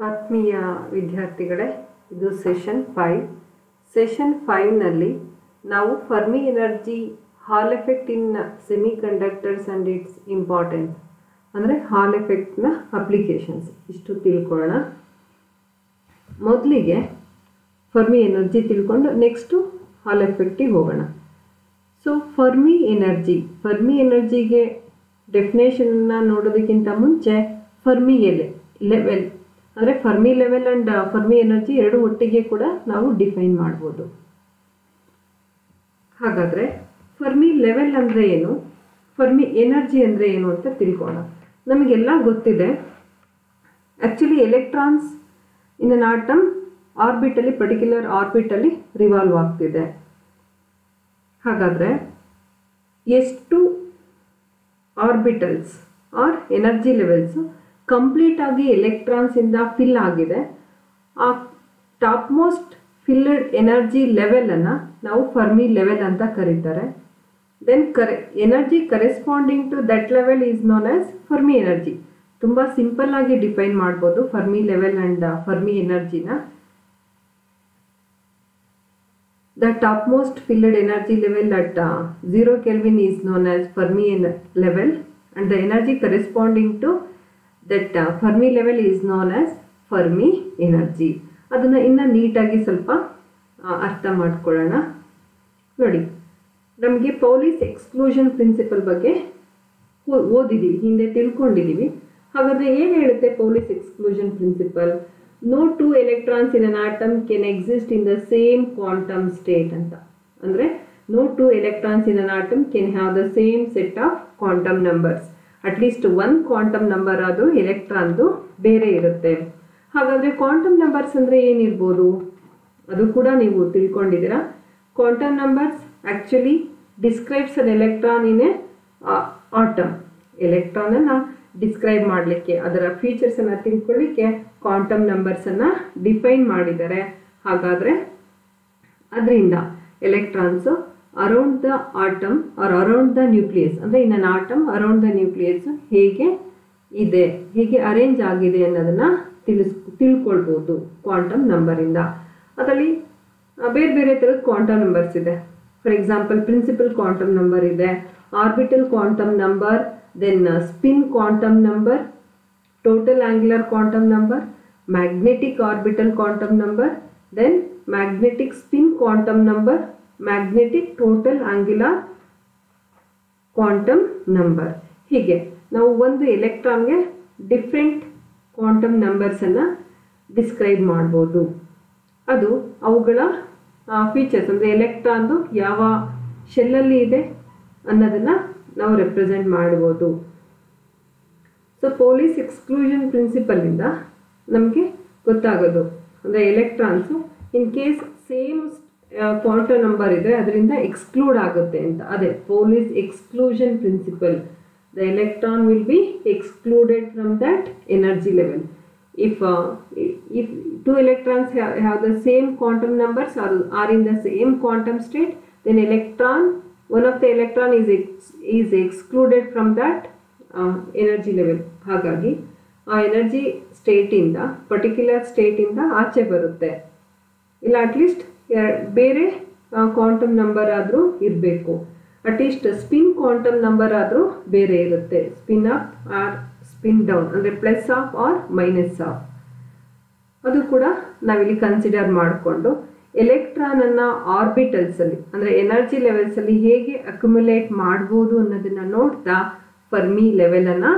ಆತ್ಮೀಯ ವಿದ್ಯಾರ್ಥಿಗಳೇ, ಇದು ಸೆಷನ್ 5. ಸೆಷನ್ 5ನಲ್ಲಿ ನಾವು Fermi energy hall effect in semiconductors and it's importance ಅಂದರೆ ಹಾಲ್ ಎಫೆಕ್ಟ್ನ ಅಪ್ಲಿಕೇಶನ್ಸ್ ಇಷ್ಟು ತಿಳ್ಕೊಳ್ಳೋಣ. ಮೊದಲಿಗೆ ಫರ್ಮಿ ಎನರ್ಜಿ ತಿಳ್ಕೊಂಡು ನೆಕ್ಸ್ಟು ಹಾಲ್ ಎಫೆಕ್ಟಿಗೆ ಹೋಗೋಣ. ಸೊ ಫರ್ಮಿ ಎನರ್ಜಿಗೆ ಡೆಫಿನೇಷನ್ನ ನೋಡೋದಕ್ಕಿಂತ ಮುಂಚೆ ಫರ್ಮಿ ಲೆವೆಲ್ ಅಂದರೆ Fermi level and Fermi energy ಎರಡು ಒಟ್ಟಿಗೆ ಕೂಡ ನಾವು ಡಿಫೈನ್ ಮಾಡ್ಬೋದು. ಹಾಗಾದರೆ ಫರ್ಮಿ ಲೆವೆಲ್ ಅಂದರೆ ಏನು, ಫರ್ಮಿ ಎನರ್ಜಿ ಅಂದರೆ ಏನು ಅಂತ ತಿಳ್ಕೊಳ್ಳೋಣ. ನಮಗೆಲ್ಲ ಗೊತ್ತಿದೆ, actually electrons in an atom ಆರ್ಬಿಟಲಿ ಪರ್ಟಿಕ್ಯುಲರ್ ಆರ್ಬಿಟಲಿ ರಿವಾಲ್ವ್ ಆಗ್ತಿದೆ. ಹಾಗಾದರೆ ಎಷ್ಟು ಆರ್ಬಿಟಲ್ಸ್ ಆರ್ ಎನರ್ಜಿ ಲೆವೆಲ್ಸು ಕಂಪ್ಲೀಟಾಗಿ ಎಲೆಕ್ಟ್ರಾನ್ಸಿಂದ ಫಿಲ್ ಆಗಿದೆ, ಆ ಟಾಪ್ ಮೋಸ್ಟ್ ಫಿಲ್ಡ್ ಎನರ್ಜಿ ಲೆವೆಲನ್ನು ನಾವು ಫರ್ಮಿ ಲೆವೆಲ್ ಅಂತ ಕರೀತಾರೆ. Then energy corresponding to that level is known as Fermi energy. ತುಂಬ ಸಿಂಪಲ್ ಆಗಿ ಡಿಫೈನ್ ಮಾಡ್ಬೋದು ಫರ್ಮಿ ಲೆವೆಲ್ ಆ್ಯಂಡ್ ಫರ್ಮಿ ಎನರ್ಜಿನ. The topmost filled energy level at 0 Kelvin is known as Fermi level, and the energy corresponding to that Fermi level is known as Fermi energy. ಅದನ್ನು ಇನ್ನು ನೀಟಾಗಿ ಸ್ವಲ್ಪ ಅರ್ಥ ಮಾಡ್ಕೊಳ್ಳೋಣ. ನೋಡಿ, ನಮಗೆ ಪೌಲಿಸ್ ಎಕ್ಸ್ಕ್ಲೂಷನ್ ಪ್ರಿನ್ಸಿಪಲ್ ಬಗ್ಗೆ ಓದಿದ್ದೀವಿ, ಹಿಂದೆ ತಿಳ್ಕೊಂಡಿದ್ದೀವಿ. ಹಾಗಾದರೆ ಏನು ಹೇಳುತ್ತೆ Pauli's exclusion principle? No two electrons in an atom can exist in the same quantum state ಅಂತ. ಅಂದರೆ no two electrons in an atom can have the same set of quantum numbers. At least one quantum number ಅದು ಎಲೆಕ್ಟ್ರಾನ್ದು ಬೇರೆ ಇರುತ್ತೆ. ಹಾಗಾದರೆ quantum numbers ಅಂದರೆ ಏನಿರ್ಬೋದು ಅದು ಕೂಡ ನೀವು ತಿಳ್ಕೊಂಡಿದ್ದೀರಾ. Quantum numbers actually describes an electron in a atom. ಎಲೆಕ್ಟ್ರಾನನ್ನು ಡಿಸ್ಕ್ರೈಬ್ ಮಾಡಲಿಕ್ಕೆ, ಅದರ ಫೀಚರ್ಸನ್ನು ತಿಳ್ಕೊಳ್ಳಿಕ್ಕೆ ಕ್ವಾಂಟಮ್ ನಂಬರ್ಸನ್ನು ಡಿಫೈನ್ ಮಾಡಿದ್ದಾರೆ. ಹಾಗಾದರೆ ಅದರಿಂದ electrons around the atom or around the nucleus, ಅಂದರೆ in an atom around the nucleus ಹೇಗೆ ಇದೆ, ಹೇಗೆ ಅರೇಂಜ್ ಆಗಿದೆ ಅನ್ನೋದನ್ನು ತಿಳ್ಕೊಳ್ಬೋದು ಕ್ವಾಂಟಮ್ ನಂಬರಿಂದ. ಅದರಲ್ಲಿ ಬೇರೆ ಬೇರೆ ಥರದ ಕ್ವಾಂಟಮ್ ನಂಬರ್ಸ್ ಇದೆ. For example principal quantum number ಇದೆ, orbital quantum number, then spin quantum number, total angular quantum number, magnetic orbital quantum number, then magnetic spin quantum number, magnetic total angular quantum number. ಹೀಗೆ ನಾವು ಒಂದು ಎಲೆಕ್ಟ್ರಾನ್ಗೆ different quantum ನಂಬರ್ಸನ್ನು describe ಮಾಡ್ಬೋದು. ಅದು ಅವುಗಳ features ಅಂದರೆ ಎಲೆಕ್ಟ್ರಾನ್ದು ಯಾವ ಶೆಲ್ಲಲ್ಲಿ ಇದೆ ಅನ್ನೋದನ್ನು ನಾವು ರೆಪ್ರೆಸೆಂಟ್ ಮಾಡ್ಬೋದು. ಸೊ ಪೌಲಿಸ್ ಎಕ್ಸ್ಕ್ಲೂಷನ್ ಪ್ರಿನ್ಸಿಪಲಿಂದ ನಮಗೆ ಗೊತ್ತಾಗೋದು ಅಂದರೆ electrons in case same quantum number ಇದೆ ಅದರಿಂದ ಎಕ್ಸ್ಕ್ಲೂಡ್ ಆಗುತ್ತೆ ಅಂತ. ಅದೇ Pauli's exclusion principle. The electron will be excluded from that energy level. If two electrons have the same quantum numbers or are in the same quantum state, then one of the electron is excluded from that energy level. ಹಾಗಾಗಿ ಆ energy ಸ್ಟೇಟಿಂದ particular ಸ್ಟೇಟಿಂದ ಆಚೆ ಬರುತ್ತೆ. ಇಲ್ಲ at least ಬೇರೆ quantum number ಆದರೂ ಇರಬೇಕು. At least spin quantum number ಆದರೂ ಬೇರೆ ಇರುತ್ತೆ. Spin up or spin down ಅಂದರೆ plus half or minus half. ಅದು ಕೂಡ ನಾವಿಲ್ಲಿ ಕನ್ಸಿಡರ್ ಮಾಡಿಕೊಂಡು ಎಲೆಕ್ಟ್ರಾನನ್ನು ಆರ್ಬಿಟಲ್ಸಲ್ಲಿ ಅಂದರೆ ಎನರ್ಜಿ ಲೆವೆಲ್ಸಲ್ಲಿ ಹೇಗೆ ಅಕ್ಯುಮುಲೇಟ್ ಮಾಡ್ಬೋದು ಅನ್ನೋದನ್ನು ನೋಡ್ತಾ ಫರ್ಮಿ ಲೆವೆಲನ್ನು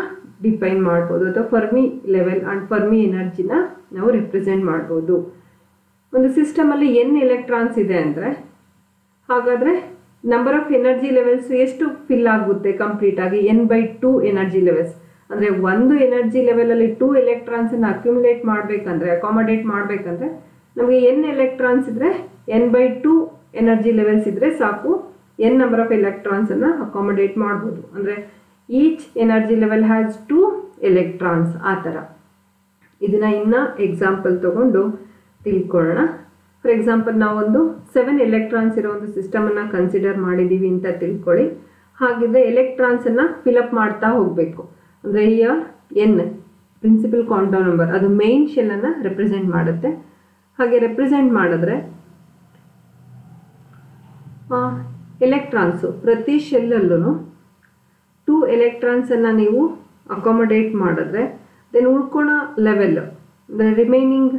ಡಿಫೈನ್ ಮಾಡ್ಬೋದು, ಅಥವಾ ಫರ್ಮಿ ಲೆವೆಲ್ ಆ್ಯಂಡ್ ಫರ್ಮಿ ಎನರ್ಜಿನ ನಾವು ರೆಪ್ರೆಸೆಂಟ್ ಮಾಡ್ಬೋದು. ಒಂದು ಸಿಸ್ಟಮಲ್ಲಿ ಎನ್ ಎಲೆಕ್ಟ್ರಾನ್ಸ್ ಇದೆ ಅಂದರೆ ಹಾಗಾದರೆ ನಂಬರ್ ಆಫ್ ಎನರ್ಜಿ ಲೆವೆಲ್ಸ್ ಎಷ್ಟು ಫಿಲ್ ಆಗುತ್ತೆ ಕಂಪ್ಲೀಟಾಗಿ? n/2 energy levels. ಅಂದರೆ ಒಂದು ಎನರ್ಜಿ ಲೆವೆಲಲ್ಲಿ 2 ಎಲೆಕ್ಟ್ರಾನ್ಸನ್ನು ಅಕ್ಯುಮುಲೇಟ್ ಮಾಡಬೇಕಂದ್ರೆ, ಅಕಾಮಡೇಟ್ ಮಾಡಬೇಕಂದ್ರೆ ನಮಗೆ n ಎಲೆಕ್ಟ್ರಾನ್ಸ್ ಇದ್ದರೆ n/2 ಎನರ್ಜಿ ಲೆವೆಲ್ಸ್ ಇದ್ದರೆ ಸಾಕು, n ನಂಬರ್ ಆಫ್ ಎಲೆಕ್ಟ್ರಾನ್ಸನ್ನು ಅಕಾಮಡೇಟ್ ಮಾಡ್ಬೋದು. ಅಂದರೆ each energy level has 2 electrons. ಆ ಥರ ಇದನ್ನು ಇನ್ನು ಎಕ್ಸಾಂಪಲ್ ತೊಗೊಂಡು ತಿಳ್ಕೊಳ್ಳೋಣ. ಫಾರ್ ಎಕ್ಸಾಂಪಲ್ ನಾವೊಂದು 7 ಎಲೆಕ್ಟ್ರಾನ್ಸ್ ಇರೋ ಒಂದು ಸಿಸ್ಟಮನ್ನು ಕನ್ಸಿಡರ್ ಮಾಡಿದ್ದೀವಿ ಅಂತ ತಿಳ್ಕೊಳ್ಳಿ. ಹಾಗಿದ್ರೆ ಎಲೆಕ್ಟ್ರಾನ್ಸನ್ನು ಫಿಲಪ್ ಮಾಡ್ತಾ ಹೋಗಬೇಕು. ಅಂದರೆ n ಪ್ರಿನ್ಸಿಪಲ್ ಕ್ವಾಂಟಮ್ ನಂಬರ್, ಅದು ಮೇನ್ ಶೆಲ್ಲನ್ನು ರೆಪ್ರೆಸೆಂಟ್ ಮಾಡುತ್ತೆ. ಹಾಗೆ ರೆಪ್ರೆಸೆಂಟ್ ಮಾಡಿದ್ರೆ ಎಲೆಕ್ಟ್ರಾನ್ಸು ಪ್ರತಿ ಶೆಲ್ಲಲ್ಲೂ 2 ಎಲೆಕ್ಟ್ರಾನ್ಸನ್ನು ನೀವು ಅಕಾಮಡೇಟ್ ಮಾಡಿದ್ರೆ ದೆನ್ ಉಳ್ಕೊಳೋ ಲೆವೆಲ್ ಅಂದರೆ ರಿಮೈನಿಂಗ್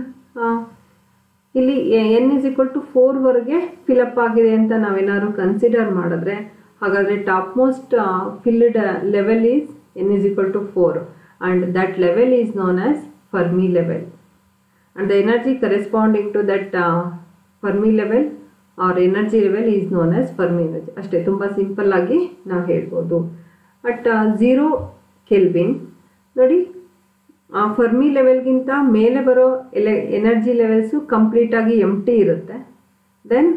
ಇಲ್ಲಿ n = 4ವರೆಗೆ ಫಿಲಪ್ ಆಗಿದೆ ಅಂತ ನಾವೇನಾದ್ರು ಕನ್ಸಿಡರ್ ಮಾಡಿದ್ರೆ, ಹಾಗಾದರೆ top most filled level is n = 4 and that level is known as Fermi level, and the energy corresponding to that Fermi level or energy level is known as Fermi energy. ಅಷ್ಟೇ, ತುಂಬ simple ಆಗಿ ನಾವು ಹೇಳ್ಬೋದು. At 0 Kelvin ನೋಡಿ, Fermi ಲೆವೆಲ್ಗಿಂತ ಮೇಲೆ ಬರೋ energy levels ಕಂಪ್ಲೀಟಾಗಿ ಎಂಟಿ ಇರುತ್ತೆ. Then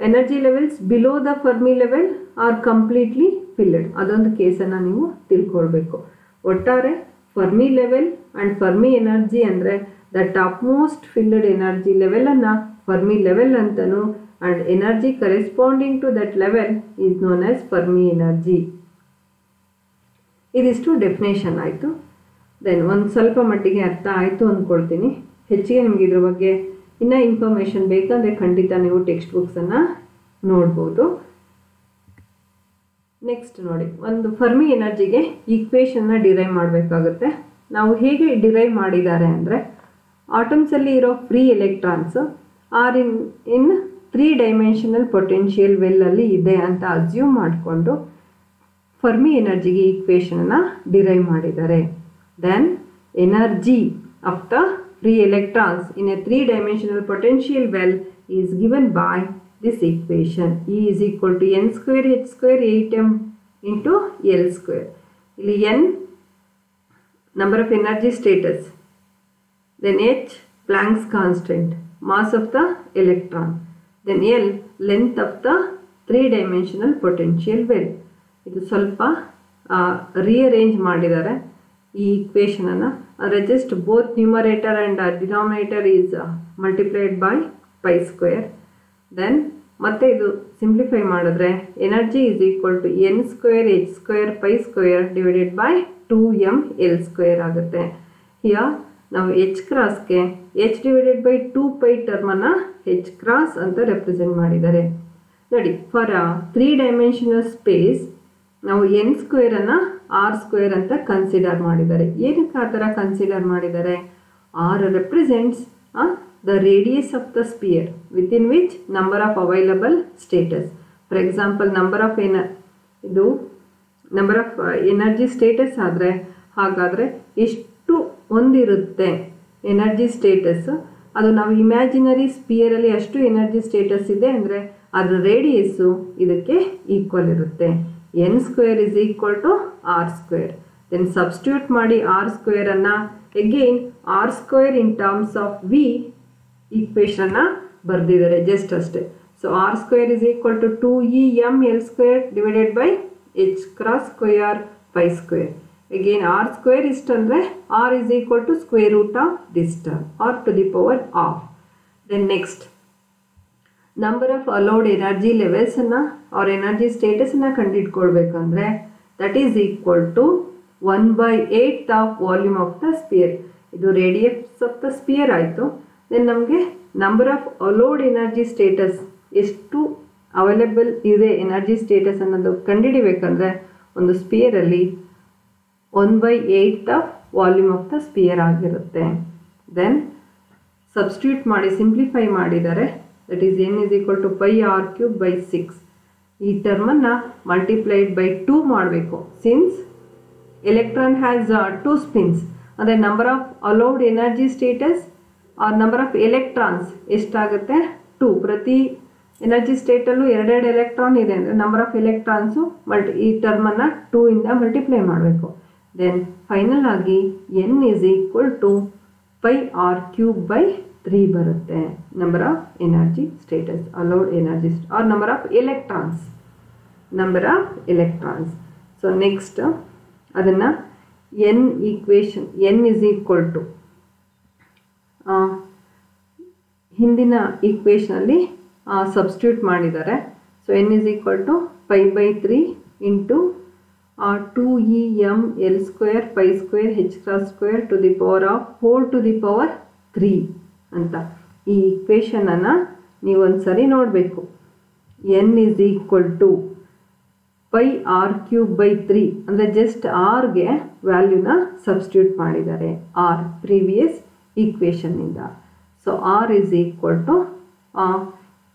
energy levels below the Fermi level are completely filled. ಅದೊಂದು ಕೇಸನ್ನು ನೀವು ತಿಳ್ಕೊಳ್ಬೇಕು. ಒಟ್ಟಾರೆ Fermi level and Fermi energy ಅಂದರೆ the topmost filled energy ಲೆವೆಲನ್ನು ಫರ್ಮಿ ಲೆವೆಲ್ ಅಂತಲೂ and energy corresponding to that level is known as Fermi energy. ಇದಿಷ್ಟು definition ಆಯಿತು. ದೆನ್ ಒಂದು ಸ್ವಲ್ಪ ಮಟ್ಟಿಗೆ ಅರ್ಥ ಆಯಿತು ಅಂದ್ಕೊಳ್ತೀನಿ. ಹೆಚ್ಚಿಗೆ ನಿಮಗೆ ಇದ್ರ ಬಗ್ಗೆ ಇನ್ನೂ ಇನ್ಫಾರ್ಮೇಷನ್ ಬೇಕಂದರೆ ಖಂಡಿತ ನೀವು ಟೆಕ್ಸ್ಟ್ ಬುಕ್ಸನ್ನು ನೋಡ್ಬೋದು. ನೆಕ್ಸ್ಟ್ ನೋಡಿ, ಒಂದು ಫರ್ಮಿ ಎನರ್ಜಿಗೆ ಈಕ್ವೇಷನ್ನ ಡಿರೈವ್ ಮಾಡಬೇಕಾಗುತ್ತೆ. ನಾವು ಹೇಗೆ ಡಿರೈವ್ ಮಾಡಿದ್ದಾರೆ ಅಂದರೆ, ಆಟಮ್ಸಲ್ಲಿ ಇರೋ free electrons are in 3 dimensional potential ವೆಲ್ಲಲ್ಲಿ ಇದೆ ಅಂತ ಅಸ್ಯೂಮ್ ಮಾಡಿಕೊಂಡು ಫರ್ಮಿ ಎನರ್ಜಿಗೆ ಈಕ್ವೇಷನನ್ನು ಡಿರೈವ್ ಮಾಡಿದ್ದಾರೆ. Then energy of the free electrons in a 3 dimensional potential well is given by this equation. E is equal to n square h square 8m into L square. ಇಲ್ಲಿ n number of energy status, then h Planck's constant, mass of the electron, then L length of the 3-dimensional potential well. ಇದು ಸ್ವಲ್ಪ rearrange ಮಾಡಿದ್ದಾರೆ ಈ equation ಅನ್ನು. ಅಂದರೆ just both numerator and denominator is multiplied by pi square. Then ಮತ್ತೆ ಇದು simplify ಮಾಡಿದ್ರೆ energy is equal to n square h square pi square divided by 2m L square ಆಗುತ್ತೆ. ಹಿಯರ್ ನಾವು h ಕ್ರಾಸ್ಗೆ h ಡಿವೈಡೆಡ್ ಬೈ 2π ಟರ್ಮನ್ನು h cross ಅಂತ represent ಮಾಡಿದ್ದಾರೆ. ನೋಡಿ, ಫಾರ್ 3 ಡೈಮೆನ್ಷನಲ್ ಸ್ಪೇಸ್ ನಾವು n ಸ್ಕ್ವೇರನ್ನು r ಸ್ಕ್ವೇರ್ ಅಂತ ಕನ್ಸಿಡರ್ ಮಾಡಿದ್ದಾರೆ. ಏನಕ್ಕೆ ಆ ಥರ ಕನ್ಸಿಡರ್ ಮಾಡಿದ್ದಾರೆ? r represents the radius of the sphere within which number of available status. For example, number of energy status ಆದರೆ ಹಾಗಾದರೆ ಎಷ್ಟು ಒಂದಿರುತ್ತೆ ಎನರ್ಜಿ ಸ್ಟೇಟಸ್, ಅದು ನಾವು ಇಮ್ಯಾಜಿನರಿ ಸ್ಪಿಯರಲ್ಲಿ ಅಷ್ಟು ಎನರ್ಜಿ ಸ್ಟೇಟಸ್ ಇದೆ ಅಂದರೆ ಅದರ ರೇಡಿಯಸ್ಸು ಇದಕ್ಕೆ ಈಕ್ವಲ್ ಇರುತ್ತೆ. n square is equal to r square. Then substitute ಮಾಡಿ r ಸ್ಕ್ವೇರನ್ನು again r square in terms of v ಈಕ್ವೇಷನ್ನ ಬರೆದಿದ್ದಾರೆ ಜಸ್ಟ್ ಅಷ್ಟೇ. So r square is equal to 2em L square divided by h cross square pi square. Again r square ಇಷ್ಟಂದರೆ r is equal to square root of this term or to the power of. Then next number of allowed energy ಲೆವೆಲ್ಸನ್ನು ಅವ್ರ energy ಸ್ಟೇಟಸನ್ನು ಕಂಡುಹಿಡ್ಕೊಳ್ಬೇಕಂದ್ರೆ that is equal to 1/8 of volume of the sphere. ಇದು radius of the sphere ಆಯಿತು. Then ನಮಗೆ number of allowed energy states ಎಷ್ಟು available ಇದೆ energy states ಅನ್ನೋದು ಕಂಡುಹಿಡಿಬೇಕಂದ್ರೆ ಒಂದು ಸ್ಪಿಯರಲ್ಲಿ 1/8 of volume of the sphere ಆಗಿರುತ್ತೆ. ದೆನ್ ಸಬ್ಸ್ಟಿಟ್ಯೂಟ್ ಮಾಡಿ ಸಿಂಪ್ಲಿಫೈ ಮಾಡಿದ್ದಾರೆ. That is n is equal to pi r³ by 6. ಈ ಟರ್ಮನ್ನು ಮಲ್ಟಿಪ್ಲೈಡ್ ಬೈ 2 ಮಾಡಬೇಕು. ಸಿನ್ಸ್ ಎಲೆಕ್ಟ್ರಾನ್ ಹ್ಯಾಸ್ 2 ಸ್ಪಿನ್ಸ್, ಅಂದರೆ number of allowed energy states or number of electrons ಎಷ್ಟಾಗುತ್ತೆ? 2. ಪ್ರತಿ energy ಸ್ಟೇಟಲ್ಲೂ 2 electron ಇದೆ ಅಂದರೆ ನಂಬರ್ ಆಫ್ ಎಲೆಕ್ಟ್ರಾನ್ಸು ಈ ಟರ್ಮನ್ನು 2 ಇಂದ ಮಲ್ಟಿಪ್ಲೈ ಮಾಡಬೇಕು. ದೆನ್ ಫೈನಲ್ ಆಗಿ n is equal to pi r³ by 3 ಬರುತ್ತೆ. Number of energy states, allowed energy or number of electrons. So next ಅದನ್ನು n equation n is equal to ಹಿಂದಿನ ಈಕ್ವೇಷನಲ್ಲಿ substitute ಮಾಡಿದ್ದಾರೆ. So n is equal to pi by 3 into 2em L² pi² h cross square to the power of 4 to the power 3 ಅಂತ. ಈ ಇಕ್ವೇಷನನ್ನು ನೀವು ಒಂದ್ಸರಿ ನೋಡಬೇಕು. n is equal to pi r³/3 ಅಂದರೆ just ಆರ್ಗೆ ವ್ಯಾಲ್ಯೂನ ಸಬ್ಸ್ಟಿಟ್ಯೂಟ್ ಮಾಡಿದ್ದಾರೆ ಆರ್ ಪ್ರೀವಿಯಸ್ ಈಕ್ವೇಷನ್ನಿಂದ. So r is equal to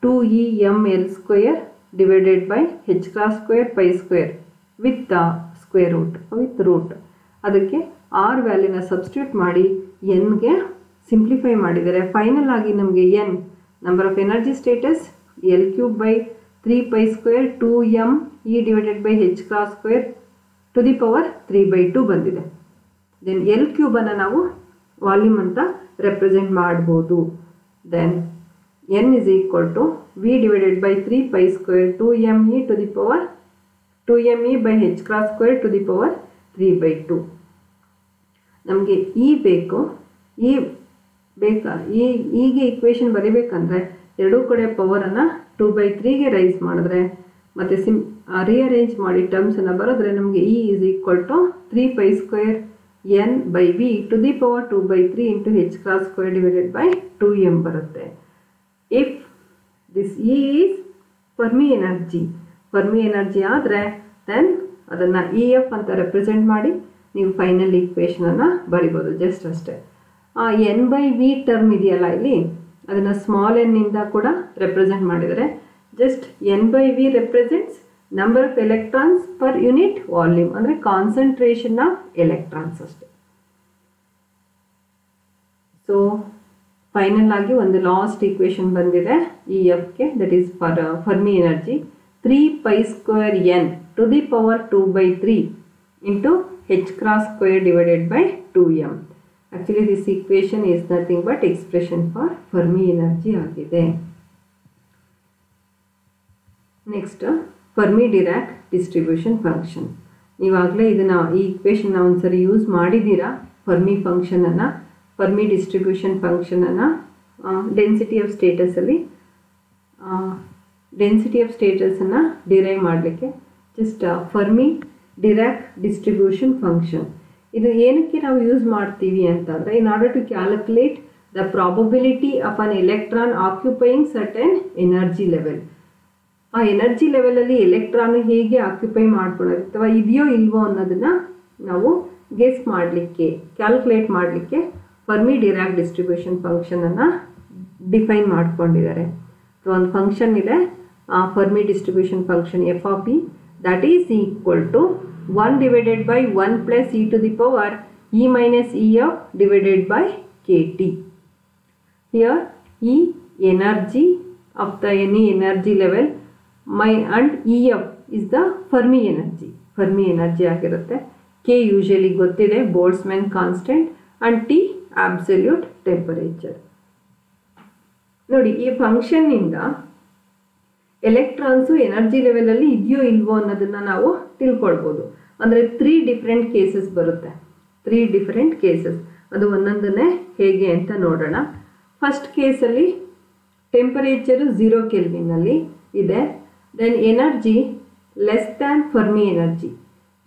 2em L² divided by h cross square pi² with the square root with root. ಅದಕ್ಕೆ ಆರ್ ವ್ಯಾಲ್ಯೂನ ಸಬ್ಸ್ಟಿಟ್ಯೂಟ್ ಮಾಡಿ ಎನ್ಗೆ simplify ಮಾಡಿದ್ದಾರೆ. Final ಆಗಿ ನಮಗೆ N number of energy status L³/3 pi² 2m e divided by h cross square to the power 3/2 ಬಂದಿದೆ. Then L³ ಅನ್ನು ನಾವು volume ಅಂತ represent ಮಾಡ್ಬೋದು. Then n is equal to v divided by 3 pi² 2me to the power 2me by h cross square to the power 3/2. ನಮಗೆ ಈ ಬೇಕು. ಈ ಬೇಕಾ ಹೀಗೆ ಈಕ್ವೇಷನ್ ಬರೀಬೇಕಂದ್ರೆ ಎರಡೂ ಕಡೆ ಪವರನ್ನು 2/3ಗೆ ರೈಸ್ ಮಾಡಿದ್ರೆ ಮತ್ತು ರಿಅರೇಂಜ್ ಮಾಡಿ ಟರ್ಮ್ಸನ್ನು ಬರೆದ್ರೆ ನಮಗೆ e is equal to 3 pi² n by v to the power 2/3 into h cross square divided by 2m ಬರುತ್ತೆ. If this E is Fermi energy ಆದರೆ ದೆನ್ ಅದನ್ನು EF ಅಂತ ರೆಪ್ರೆಸೆಂಟ್ ಮಾಡಿ ನೀವು ಫೈನಲ್ ಈಕ್ವೇಷನನ್ನು ಬರಿಬೋದು. ಜಸ್ಟ್ ಅಷ್ಟೇ. n/v ಟರ್ಮ್ ಇದೆಯಲ್ಲ ಇಲ್ಲಿ ಅದನ್ನು ಸ್ಮಾಲ್ ಎನ್ನಿಂದ ಕೂಡ ರೆಪ್ರೆಸೆಂಟ್ ಮಾಡಿದರೆ just n/v represents number of electrons per unit volume ಅಂದರೆ ಕಾನ್ಸಂಟ್ರೇಷನ್ ಆಫ್ ಎಲೆಕ್ಟ್ರಾನ್ಸ್ ಅಷ್ಟೇ. ಸೊ ಫೈನಲ್ ಆಗಿ ಒಂದು ಲಾಸ್ಟ್ ಈಕ್ವೇಷನ್ ಬಂದಿದೆ ಇ ಎಫ್ಗೆ, that is for Fermi energy 3 pi² n to the power 2/3 into h cross square divided by 2m. Actually this equation is nothing but expression for Fermi energy ಆಗಿದೆ. Next Fermi Dirac distribution function. ನೀವಾಗಲೇ ಇದನ್ನು ಈ ಈಕ್ವೇಷನ್ನ ಒಂದ್ಸರಿ use ಮಾಡಿದ್ದೀರಾ. Fermi ಫಂಕ್ಷನನ್ನು Fermi distribution ಫಂಕ್ಷನನ್ನು density of ಸ್ಟೇಟಸನ್ನು ಡಿರೈವ್ ಮಾಡಲಿಕ್ಕೆ just Fermi Dirac distribution function ಇದು ಏನಕ್ಕೆ ನಾವು ಯೂಸ್ ಮಾಡ್ತೀವಿ ಅಂತಂದರೆ in order to calculate the probability of an electron occupying certain energy level. ಆ ಎನರ್ಜಿ ಲೆವೆಲಲ್ಲಿ ಎಲೆಕ್ಟ್ರಾನ್ ಹೇಗೆ ಆಕ್ಯುಪೈ ಮಾಡ್ಕೊಳ್ಳೋದು ಅಥವಾ ಇದೆಯೋ ಇಲ್ವೋ ಅನ್ನೋದನ್ನು ನಾವು ಗೆಸ್ ಮಾಡಲಿಕ್ಕೆ ಕ್ಯಾಲ್ಕುಲೇಟ್ ಮಾಡಲಿಕ್ಕೆ ಫರ್ಮಿ ಡಿರಾಕ್ ಡಿಸ್ಟ್ರಿಬ್ಯೂಷನ್ ಫಂಕ್ಷನನ್ನು ಡಿಫೈನ್ ಮಾಡ್ಕೊಂಡಿದ್ದಾರೆ. ಸೊ ಒಂದು ಫಂಕ್ಷನ್ ಇದೆ Fermi distribution function F of E that is equal to 1 divided by 1 plus e to the power e minus ef divided by kt. Here E energy of the any energy level and ef is the Fermi energy ಆಗಿರುತ್ತೆ. k usually ಗೊತ್ತಿದೆ Boltzmann constant and t absolute temperature. ನೋಡಿ ಈ function ಇಂದ electrons energy ಲೆವೆಲಲ್ಲಿ ಇದೆಯೋ ಇಲ್ವೋ ಅನ್ನೋದನ್ನು ನಾವು ತಿಳ್ಕೊಳ್ಬೋದು. ಅಂದರೆ 3 ಡಿಫ್ರೆಂಟ್ ಕೇಸಸ್ ಬರುತ್ತೆ. 3 ಡಿಫ್ರೆಂಟ್ ಕೇಸಸ್ ಅದು ಒಂದೊಂದನ್ನೇ ಹೇಗೆ ಅಂತ ನೋಡೋಣ. ಫಸ್ಟ್ ಕೇಸಲ್ಲಿ ಟೆಂಪರೇಚರು 0 ಕೆಲ್ವಿನಲ್ಲಿ ಇದೆ. Then energy less than Fermi energy.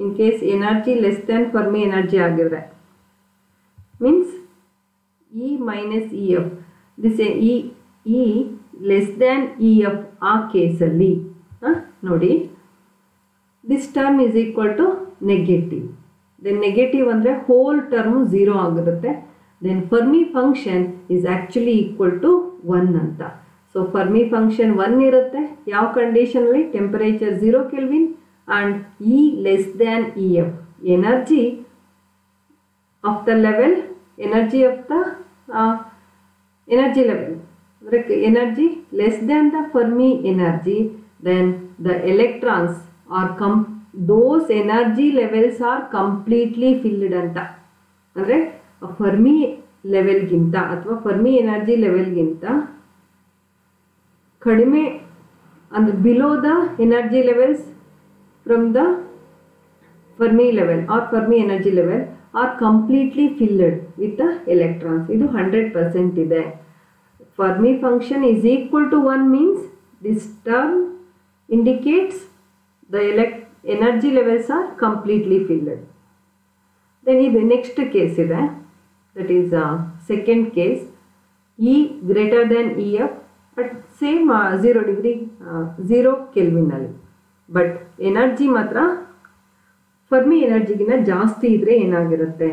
In case energy less than Fermi energy ಆಗಿದ್ರೆ means E minus E F this E less than E F ಆ ಕೇಸಲ್ಲಿ ನೋಡಿ this term is equal to negative. Then negative ಅಂದರೆ whole term 0 ಆಗಿರುತ್ತೆ. Then Fermi function is actually equal to 1 ಅಂತ. So Fermi function 1 ಇರುತ್ತೆ ಯಾವ ಕಂಡೀಷನಲ್ಲಿ temperature 0 Kelvin and E less than E F energy of the level energy level energy less than the Fermi energy, then the electrons are those energy levels are completely filled ಅಂತ. ಅಂದರೆ Fermi ಲೆವೆಲ್ಗಿಂತ ಅಥವಾ Fermi energy ಲೆವೆಲ್ಗಿಂತ ಕಡಿಮೆ ಅಂದರೆ below the energy levels from the Fermi level or Fermi energy level are completely filled with the electrons. ಇದು 100% ಇದೆ. Fermi function is equal to 1 means this term indicates energy levels are completely filled. Then the next case is that is second case, E greater than EF at same 0 degree 0 Kelvin ಅಲ್ಲಿ, but energy ಮಾತ್ರ Fermi ಎನರ್ಜಿಗಿಂತ ಜಾಸ್ತಿ ಇದ್ರೆ ಏನಾಗಿರುತ್ತೆ,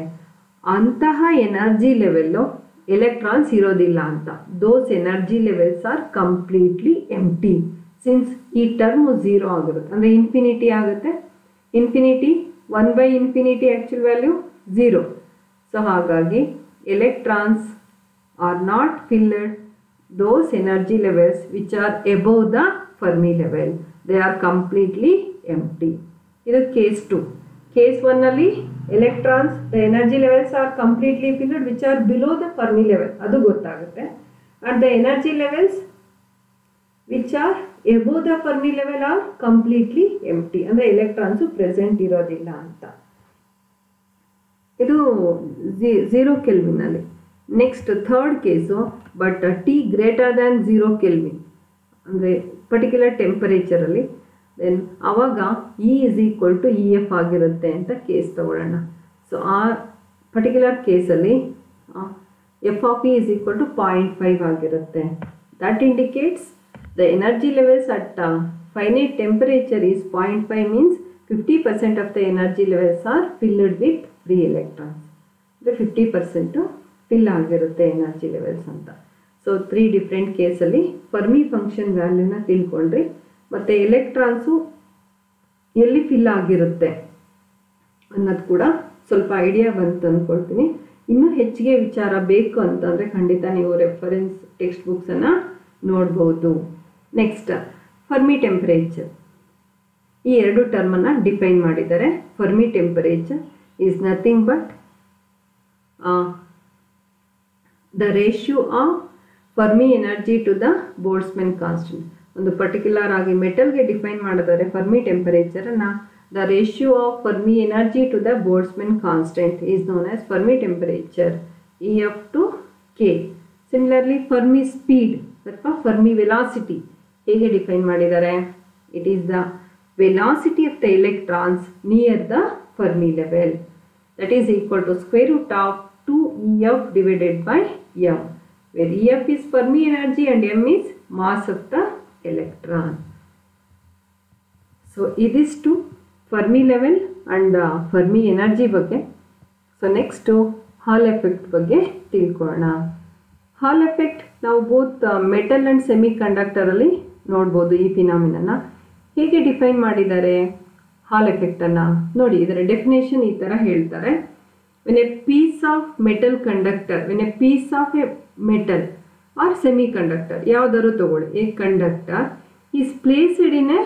ಅಂತಹ energy level electrons ಇರೋದಿಲ್ಲ ಅಂತ. Those energy levels are completely empty since ಈ ಟರ್ಮ್ 0 ಆಗಿರುತ್ತೆ, ಅಂದರೆ ಇನ್ಫಿನಿಟಿ ಆಗುತ್ತೆ. Infinity 1/∞ actual value 0. ಸೊ ಹಾಗಾಗಿ electrons are not filled those energy levels which are above the Fermi level. They are completely empty. ಇದು case 2. Case 1 ಅಲ್ಲಿ electrons, the energy levels are completely filled which are below the Fermi level. ಅದು ಗೊತ್ತಾಗುತ್ತೆ. And the energy levels which are above the Fermi level are completely empty. ಅಂದರೆ electrons present ಇರೋದಿಲ್ಲ ಅಂತ. ಇದು 0 kelvin ಅಲ್ಲಿ. Next third case, but T greater than 0 kelvin ಅಂದರೆ particular ಟೆಂಪರೇಚರಲ್ಲಿ, then ಆವಾಗ E is equal to E F ಆಗಿರುತ್ತೆ ಅಂತ ಕೇಸ್ ತಗೊಳ್ಳೋಣ. ಸೊ ಆ ಪರ್ಟಿಕ್ಯುಲರ್ ಕೇಸಲ್ಲಿ F of E is equal to 0.5 ಆಗಿರುತ್ತೆ. That indicates the energy levels at finite temperature is 0.5 means 50% of the energy levels are filled with free electrons. ಅಂದರೆ 50% fill ಆಗಿರುತ್ತೆ energy levels ಅಂತ. So 3 different ಕೇಸಲ್ಲಿ Fermi function ವ್ಯಾಲ್ಯೂನ ತಿಳ್ಕೊಂಡ್ರಿ, ಮತ್ತು electrons ಎಲ್ಲಿ fill ಆಗಿರುತ್ತೆ ಅನ್ನೋದು ಕೂಡ ಸ್ವಲ್ಪ ಐಡಿಯಾ ಬಂತು ಅಂದ್ಕೊಳ್ತೀನಿ. ಇನ್ನೂ ಹೆಚ್ಚಿಗೆ ವಿಚಾರ ಬೇಕು ಅಂತಂದರೆ ಖಂಡಿತ ನೀವು ರೆಫರೆನ್ಸ್ ಟೆಕ್ಸ್ಟ್ ಬುಕ್ಸನ್ನು ನೋಡ್ಬೋದು. ನೆಕ್ಸ್ಟ್ ಫರ್ಮಿ ಟೆಂಪರೇಚರ್, ಈ 2 ಟರ್ಮನ್ನು ಡಿಫೈನ್ ಮಾಡಿದ್ದಾರೆ. Fermi temperature is nothing but the ratio of Fermi energy to the Boltzmann constant. ಒಂದು ಪರ್ಟಿಕ್ಯುಲರ್ ಆಗಿ ಮೆಟಲ್ಗೆ ಡಿಫೈನ್ ಮಾಡಿದರೆ ಫರ್ಮಿ ಟೆಂಪರೇಚರನ್ನು, the ratio of Fermi energy to the Boltzmann constant is known as Fermi temperature, E F to K. Similarly Fermi speed ಅಥವಾ Fermi velocity ಹೇಗೆ define ಮಾಡಿದ್ದಾರೆ, it is the velocity of the electrons near the Fermi level, that is equal to square root of 2EF divided by m, where EF is Fermi energy and m is mass of the electron. So it is to Fermi level and Fermi energy ಬಗ್ಗೆ. So next Hall effect ಬಗ್ಗೆ ತಿಳ್ಕೊಳ್ಳೋಣ. Hall effect ನಾವು both metal and semi conductor ಅಲ್ಲಿ ನೋಡ್ಬೋದು. ಈ ಫಿನಾಮಿನನ್ನ ಹೇಗೆ define ಮಾಡಿದ್ದಾರೆ ಹಾಲ್ effect ಅನ್ನ ನೋಡಿ. ಇದರ ಡೆಫಿನೇಷನ್ ಈ ತರ ಹೇಳ್ತಾರೆ. When a piece of metal conductor, when a piece of a metal or semiconductor, ಯಾವ್ದಾದ್ರು ತಗೊಳ್ಳಿ, a conductor is placed in a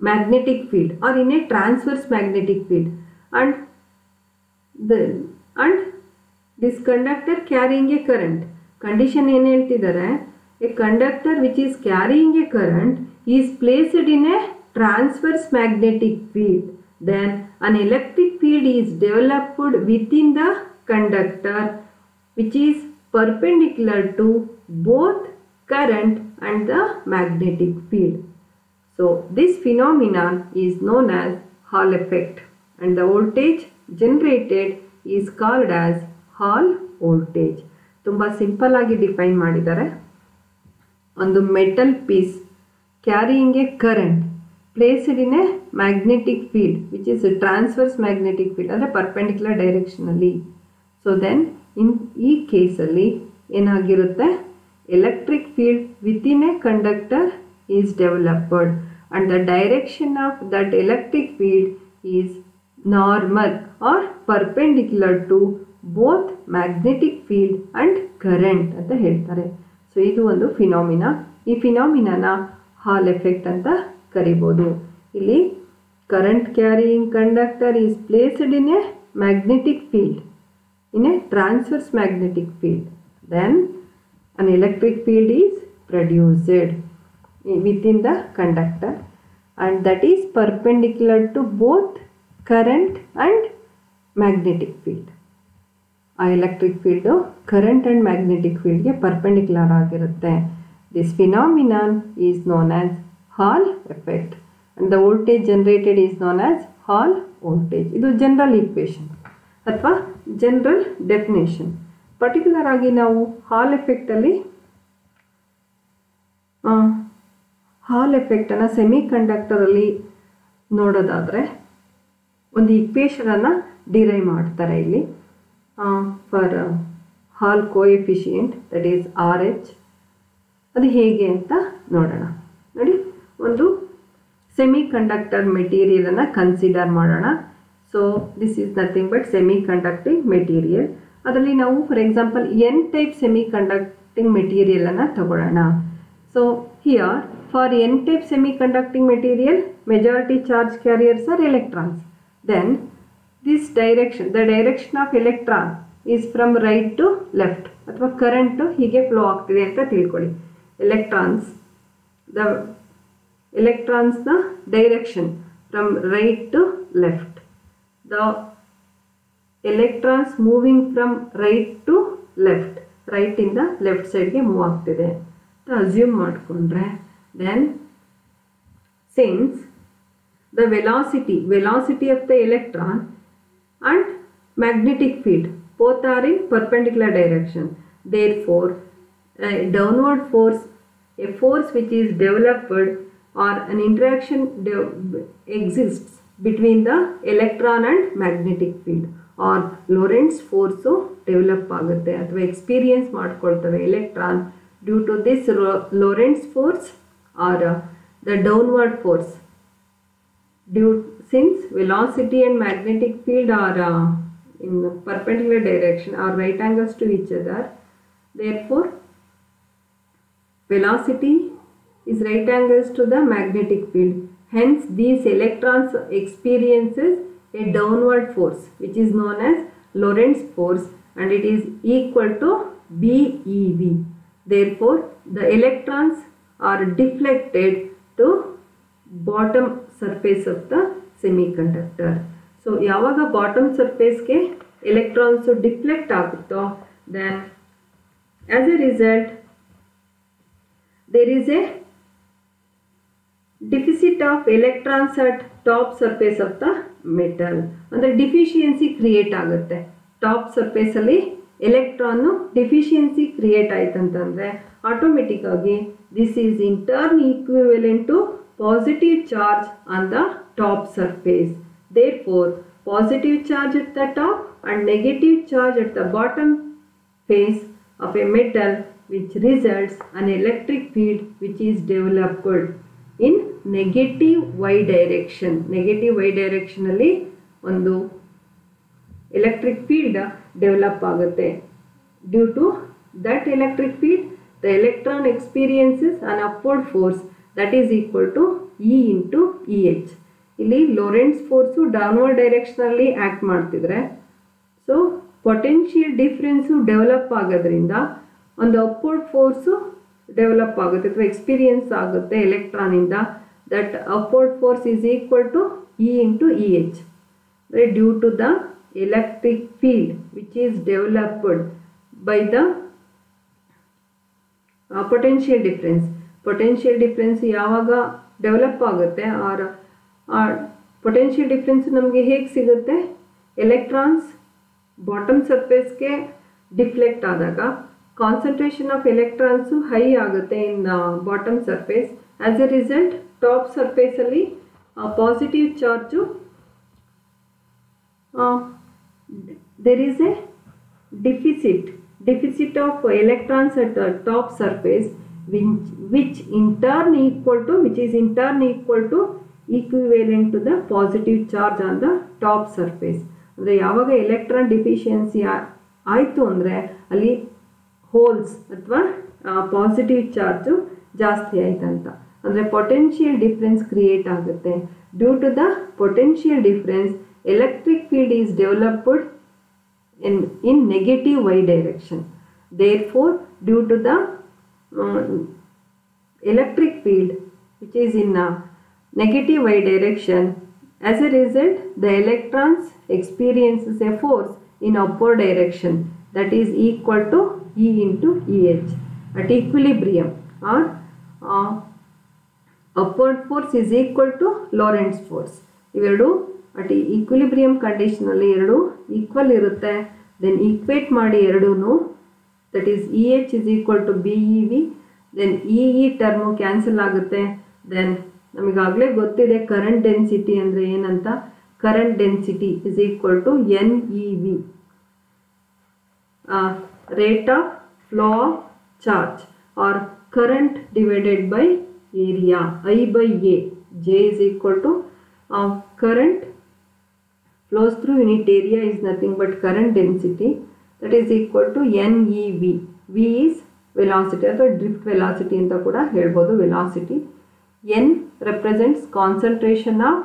magnetic field or in a transverse magnetic field, and this conductor carrying a current. Condition ಏನು ಹೇಳ್ತಿದ್ದಾರೆ, a conductor which is carrying a current is placed in a transverse magnetic field. Then an electric field is developed within the conductor which is perpendicular to both current and the magnetic field. So this phenomenon is known as Hall effect, and the voltage generated is called as Hall voltage. ತುಂಬಾ simple ಆಗಿ define ಮಾಡಿದ್ದಾರೆ. ಒಂದು metal piece carrying a current placed in a magnetic field which is a transverse magnetic field, ಅಂದರೆ perpendicular direction ಅಲ್ಲಿ. So then ಈ ಕೇಸಲ್ಲಿ ಏನಾಗಿರುತ್ತೆ, electric field within A conductor is developed and the direction of that electric field is normal or perpendicular to both magnetic field and current ಅಂತ ಹೇಳ್ತಾರೆ. So ಇದು ಒಂದು phenomena. ಈ ಫಿನಾಮಿನಾನ ಹಾಲ್ ಎಫೆಕ್ಟ್ ಅಂತ ಕರಿಬೋದು. ಇಲ್ಲಿ current carrying conductor is placed in a magnetic field, in a transverse magnetic field, then an electric field is produced within the conductor and that is perpendicular to both current and magnetic field. ಆ electric field current and magnetic ಫೀಲ್ಡ್ಗೆ perpendicular ಆಗಿರುತ್ತೆ. This phenomenon is known as Hall effect. and the voltage generated is known as Hall voltage. ಇದು general equation ಅಥವಾ general definition. Particular ಆಗಿ ನಾವು ಹಾಲ್ ಎಫೆಕ್ಟಲ್ಲಿ ಹಾಲ್ ಎಫೆಕ್ಟನ್ನು semi ಕಂಡಕ್ಟರಲ್ಲಿ ನೋಡೋದಾದರೆ ಒಂದು ಈಕ್ವೇಷನನ್ನು derive ಮಾಡ್ತಾರೆ ಇಲ್ಲಿ for Hall coefficient, that is RH. ಅದು ಹೇಗೆ ಅಂತ ನೋಡೋಣ. ನೋಡಿ, ಒಂದು ಸೆಮಿ ಕಂಡಕ್ಟರ್ ಮೆಟೀರಿಯಲನ್ನು ಕನ್ಸಿಡರ್ ಮಾಡೋಣ. So this is nothing but semiconducting material. ಅದರಲ್ಲಿ ನಾವು for example N type semiconducting ಮೆಟೀರಿಯಲನ್ನು ತಗೊಳ್ಳೋಣ. So here for N type semiconducting material majority charge carriers are electrons. Then this direction, the direction of electron is from right to left, ಅಥವಾ current ಹೀಗೆ flow ಆಗ್ತಿದೆ ಅಂತ ತಿಳ್ಕೊಳ್ಳಿ. electrons the direction from right to left. The electrons moving from right to left, right ಇಂದ left ಸೈಡ್ಗೆ move ಆಗ್ತಿದೆ ಅಂತ assume ಮಾಡಿಕೊಂಡ್ರೆ, then since the velocity of the electron and magnetic field both are in perpendicular direction, therefore a downward force, a force which is developed or an interaction exists between the electron and magnetic field, or Lorentz force develop ಆಗುತ್ತೆ ಅಥವಾ experience ಮಾಡ್ಕೊಳ್ತವೆ electron due to this Lorentz force or the downward force. Since velocity and magnetic field are in perpendicular direction or right angles to each other, therefore velocity is right angles to the magnetic field. Hence these electrons experiences a downward force which is known as Lorentz force, and it is equal to BeV. Therefore the electrons are deflected to bottom surface of the semiconductor. So ಯಾವಾಗ bottom ಸರ್ಫೇಸ್ಗೆ electrons deflect ಆಗುತ್ತೋ, then as a result there is a deficit of electrons at top surface of the metal. ಅಂದರೆ deficiency create ಆಗುತ್ತೆ. Top ಸರ್ಫೇಸಲ್ಲಿ electron deficiency create ಆಯ್ತಂತಂದರೆ automatic ಆಗಿ this is in turn equivalent to positive charge on the top surface. Therefore positive charge at the top and negative charge at the bottom face of a metal, which results an electric field which is developed in negative y direction. Negative y direction ಅಲ್ಲಿ ಒಂದು electric field develop ಆಗುತ್ತೆ. Due to that electric field, the electron experiences an upward force that is equal to E into EH. ಇಲ್ಲಿ Lorentz force downward ಡೈರೆಕ್ಷನಲ್ಲಿ act ಮಾಡ್ತಿದ್ರೆ, so potential difference develop ಆಗೋದ್ರಿಂದ ಒಂದು upward force develop ಆಗುತ್ತೆ ಅಥವಾ experience ಆಗುತ್ತೆ ಎಲೆಕ್ಟ್ರಾನಿಂದ. That upward force is equal to E into EH due to the electric field which is developed by the potential difference. Potential difference ಯಾವಾಗ develop ಆಗುತ್ತೆ, potential difference ನಮಗೆ ಹೇಗೆ ಸಿಗುತ್ತೆ, ಎಲೆಕ್ಟ್ರಾನ್ಸ್ ಬಾಟಮ್ ಸರ್ಫೇಸ್ಗೆ ಡಿಫ್ಲೆಕ್ಟ್ ಆದಾಗ ಕಾನ್ಸಂಟ್ರೇಷನ್ ಆಫ್ ಎಲೆಕ್ಟ್ರಾನ್ಸು ಹೈ ಆಗುತ್ತೆ in bottom surface. As A result top ಸರ್ಫೇಸಲ್ಲಿ positive charge there is a deficit of electrons at the top surface, which is in turn equal to equivalent to the positive charge on the top surface. ಅಂದರೆ ಯಾವಾಗ electron deficiency ಆಯಿತು ಅಂದರೆ ಅಲ್ಲಿ holes ಅಥವಾ positive charge ಜಾಸ್ತಿ ಆಯ್ತಂತ. ಅಂದರೆ potential difference create ಆಗುತ್ತೆ. Due to the potential difference electric field is developed in negative y direction. Therefore due to the electric field which is in negative y direction, as a result the electrons experiences a force in upward direction that is equal to E into EH at equilibrium, or upward force is equal to Lorentz force. ಇವೆರಡು at equilibrium ಕಂಡೀಷನಲ್ಲಿ ಎರಡು equal ಇರುತ್ತೆ. Then equate ಮಾಡಿ ಎರಡೂ, that is E H is equal to B E V. Then E term cancel ಆಗುತ್ತೆ. Then ನಮಗಾಗಲೇ ಗೊತ್ತಿದೆ current density ಅಂದರೆ ಏನಂತ. Current density is equal to N E V, rate of flow of charge or current divided by area, I by A. J is equal to current flows through unit area is nothing but current density, that is equal to NEV. V is velocity ಅಥವಾ drift velocity ಅಂತ ಕೂಡ ಹೇಳ್ಬೋದು, velocity. N represents concentration of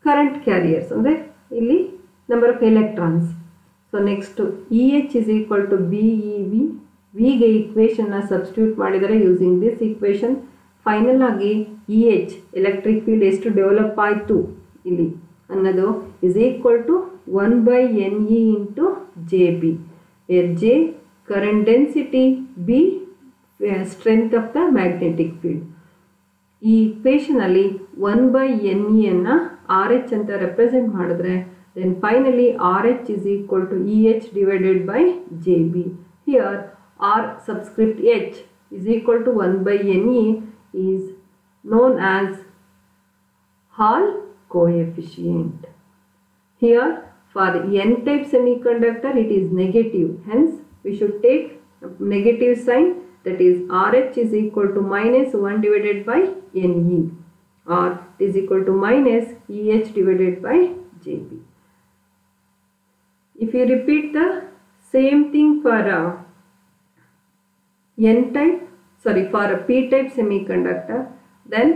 current carriers, ಅಂದರೆ ಇಲ್ಲಿ number of electrons. So next EH is equal to BEV. ವಿಗೆ ಈಕ್ವೇಷನ್ನ substitute ಮಾಡಿದರೆ using this equation final ಆಗಿ ಇ ಎಚ್ ಎಲೆಕ್ಟ್ರಿಕ್ ಫೀಲ್ಡ್ ಎಷ್ಟು ಡೆವಲಪ್ ಆಯಿತು ಇಲ್ಲಿ ಅನ್ನೋದು is equal to 1/NE into J B, where J current density, B strength of the magnetic field. ಈ ಈಕ್ವೇಷನಲ್ಲಿ 1/NE ಅನ್ನು ಆರ್ ಎಚ್ ಅಂತ ರೆಪ್ರೆಸೆಂಟ್ ಮಾಡಿದ್ರೆ then finally R H is equal to E H divided by J B. Here R subscript H is equal to 1/NE is known as Hall coefficient. Here for N-type semiconductor it is negative, hence we should take negative sign, that is RH is equal to -1 divided by NE, or it is equal to minus EH divided by JB. If you repeat the same thing for for a p-type semiconductor, then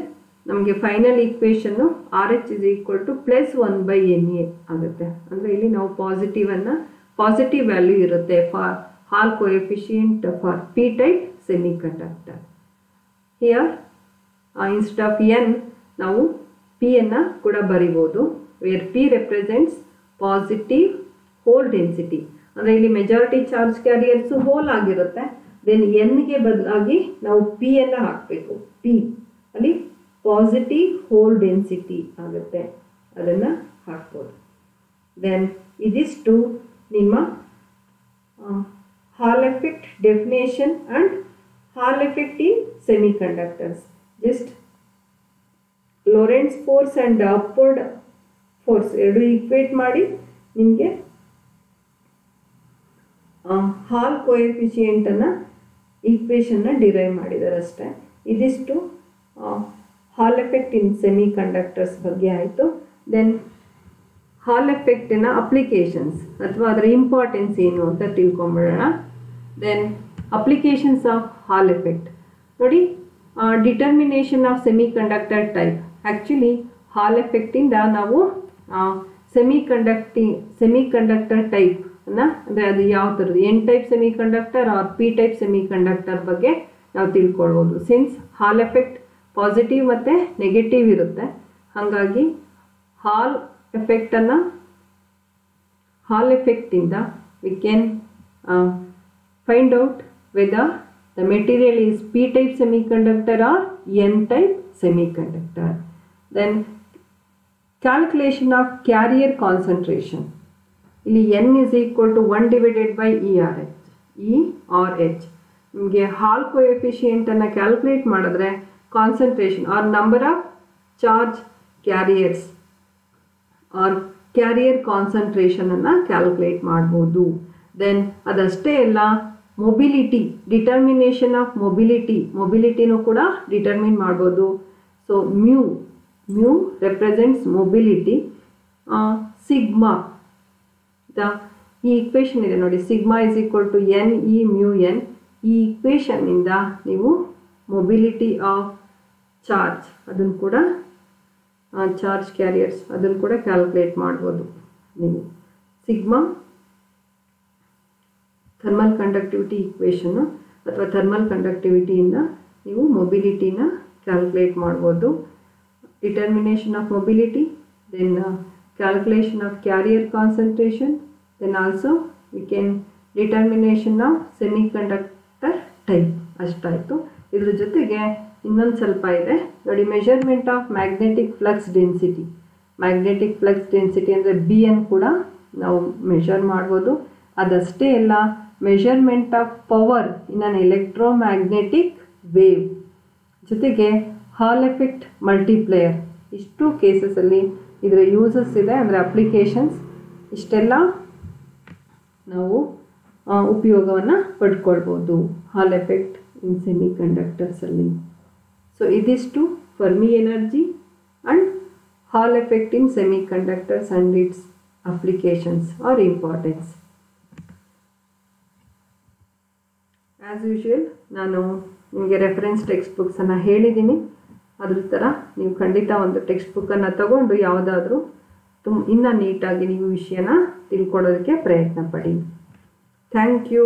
ನಮಗೆ final ಈಕ್ವೇಷನ್ನು R H is equal to +1/NE ಆಗುತ್ತೆ. ಅಂದರೆ ಇಲ್ಲಿ ನಾವು positive value ಇರುತ್ತೆ for Hall coefficient for p-type semiconductor. Here instead of n ನಾವು p ಅನ್ನು ಕೂಡ ಬರಿಬೋದು, where p represents positive hole density. ಅಂದರೆ ಇಲ್ಲಿ ಮೆಜಾರಿಟಿ ಚಾರ್ಜ್ ಕ್ಯಾರಿಯರ್ಸು ಹೋಲ್ ಆಗಿರುತ್ತೆ. ದೆನ್ ಎನ್ಗೆ ಬದಲಾಗಿ ನಾವು ಪಿ ಅನ್ನು ಹಾಕಬೇಕು. ಪಿ ಅಲ್ಲಿ ಪಾಸಿಟಿವ್ ಹೋಲ್ ಡೆನ್ಸಿಟಿ ಆಗುತ್ತೆ, ಅದನ್ನು ಹಾಕ್ಬೋದು. ದೆನ್ ಇದಿಷ್ಟು ನಿಮ್ಮ Hall effect definition and Hall effect in semiconductors. Just Lorentz force and upward force ಎರಡು ಈಕ್ವೇಟ್ ಮಾಡಿ ನಿಮಗೆ ಹಾಲ್ ಕೋಎಫಿಷಿಯಂಟನ್ನು ಈಕ್ವೇಷನ್ನ ಡಿರೈವ್ ಮಾಡಿದ್ದಾರೆ ಅಷ್ಟೇ. ಇದಿಷ್ಟು Hall effect in semiconductors ಬಗ್ಗೆ ಆಯಿತು. ದೆನ್ ಹಾಲ್ ಎಫೆಕ್ಟಿನ ಅಪ್ಲಿಕೇಶನ್ಸ್ ಅಥವಾ ಅದರ ಇಂಪಾರ್ಟೆನ್ಸ್ ಏನು ಅಂತ ತಿಳ್ಕೊಂಬಿಡೋಣ. Then applications of Hall effect ನೋಡಿ. Determination of semiconductor type. Actually Hall ಎಫೆಕ್ಟಿಂದ ನಾವು ಸೆಮಿ ಕಂಡಕ್ಟರ್ ಟೈಪ್ ಅಂದರೆ ಅದು ಯಾವ ಥರದ್ದು N-type semiconductor R p-type semiconductor ಬಗ್ಗೆ ನಾವು ತಿಳ್ಕೊಳ್ಬೋದು. ಸಿನ್ಸ್ ಹಾಲ್ ಎಫೆಕ್ಟ್ ಪಾಸಿಟಿವ್ ಮತ್ತು ನೆಗೆಟಿವ್ ಇರುತ್ತೆ, ಹಾಗಾಗಿ ಹಾಲ್ ಎಫೆಕ್ಟಿಂದ we can find out whether the material is p-type semiconductor or N-type semiconductor. Then calculation of carrier concentration. ಇಲ್ಲಿ n is equal to 1 divided by ERH. ನಿಮಗೆ Hall ಕೋಎಫಿಷಿಯಂಟನ್ನು calculate ಮಾಡಿದ್ರೆ concentration or number of charge carriers or carrier ಕಾನ್ಸಂಟ್ರೇಷನನ್ನು calculate ಮಾಡ್ಬೋದು. Then ಅದಷ್ಟೇ ಅಲ್ಲ, mobility, determination of ಮೊಬಿಲಿಟಿನೂ ಕೂಡ ಡಿಟರ್ಮಿನ್ ಮಾಡ್ಬೋದು. So mu represents mobility. Sigma, ಈ ಈಕ್ವೇಷನ್ ಇದೆ ನೋಡಿ, sigma is equal to NE μN. ಈ ಈಕ್ವೇಷನ್ನಿಂದ ನೀವು ಮೊಬಿಲಿಟಿ ಆಫ್ ಚಾರ್ಜ್ ಅದನ್ನು ಕೂಡ ಚಾರ್ಜ್ ಕ್ಯಾರಿಯರ್ಸ್ ಅದನ್ನು ಕೂಡ ಕ್ಯಾಲ್ಕುಲೇಟ್ ಮಾಡ್ಬೋದು ನೀವು. ಸಿಗ್ಮಾ ಥರ್ಮಲ್ ಕಂಡಕ್ಟಿವಿಟಿ ಈಕ್ವೇಷನ್ನು ಅಥವಾ ಥರ್ಮಲ್ ಕಂಡಕ್ಟಿವಿಟಿಯಿಂದ ನೀವು ಮೊಬಿಲಿಟಿನ ಕ್ಯಾಲ್ಕುಲೇಟ್ ಮಾಡ್ಬೋದು. Determination of mobility, then calculation of carrier concentration, then also we can determination of semiconductor type. ಅಷ್ಟಾಯಿತು. ಇದ್ರ ಜೊತೆಗೆ ಇನ್ನೊಂದು ಸ್ವಲ್ಪ ಇದೆ ನೋಡಿ. Measurement of magnetic flux density. Magnetic flux density ಅಂದರೆ ಬಿ ಅನ್ನು ಕೂಡ ನಾವು ಮೆಷರ್ ಮಾಡ್ಬೋದು. ಅದಷ್ಟೇ ಅಲ್ಲ, measurement of power in an electromagnetic wave, ಜೊತೆಗೆ ಹಾಲ್ ಎಫೆಕ್ಟ್ ಮಲ್ಟಿಪ್ಲೇಯರ್. ಇಷ್ಟು ಕೇಸಸಲ್ಲಿ ಇದರ ಯೂಸಸ್ ಇದೆ, ಅಂದರೆ ಅಪ್ಲಿಕೇಶನ್ಸ್. ಇಷ್ಟೆಲ್ಲ ನಾವು ಉಪಯೋಗವನ್ನು ಪಡ್ಕೊಳ್ಬೋದು ಹಾಲ್ ಎಫೆಕ್ಟ್ ಇನ್ ಸೆಮಿ ಕಂಡಕ್ಟರ್ಸಲ್ಲಿ. ಸೊ ಇದಿಷ್ಟು Fermi energy and Hall effect in semiconductors and its applications are importance. As usual ನಾನು ನಿಮಗೆ ರೆಫರೆನ್ಸ್ ಟೆಕ್ಸ್ಟ್ ಬುಕ್ಸನ್ನು ಹೇಳಿದ್ದೀನಿ. ಅದ್ರ ಥರ ನೀವು ಖಂಡಿತ ಒಂದು ಟೆಕ್ಸ್ಟ್ ಬುಕ್ಕನ್ನು ತಗೊಂಡು ಯಾವುದಾದ್ರೂ ಇನ್ನೂ ನೀಟಾಗಿ ನೀವು ವಿಷಯನ ತಿಳ್ಕೊಳ್ಳೋದಕ್ಕೆ ಪ್ರಯತ್ನ ಪಡಿ. Thank you.